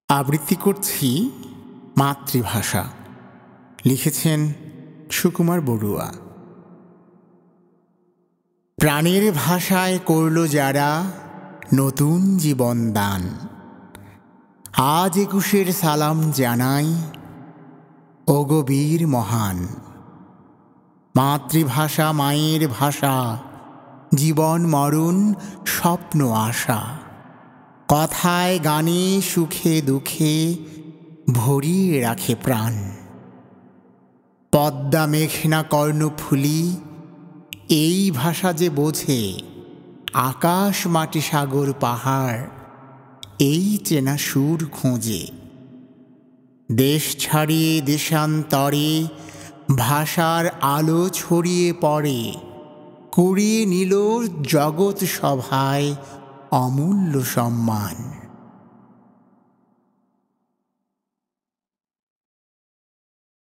আবৃত্তি করছি মাতৃভাষা। লিখেছেন সুকুমার বড়ুয়া। প্রাণের ভাষায় করল যারা নতুন জীবন দান, আজ ২১-এর সালাম জানাই ওগো বীর মহান। মাতৃভাষা মায়ের ভাষা, জীবন মরণ স্বপ্ন আশা, কথায় গানে সুখে দুঃখে ভরিয়ে রাখে প্রাণ। পদ্মা মেঘনা কর্ণফুলি এই ভাষা যে বোঝে, আকাশ মাটি সাগর পাহাড় এই চেনা সুর খোঁজে। দেশ ছাড়িয়ে দেশান্তরে ভাষার আলো ছড়িয়ে পড়ে, কুড়িয়ে নিল জগৎ সভায় অমূল্য সম্মান।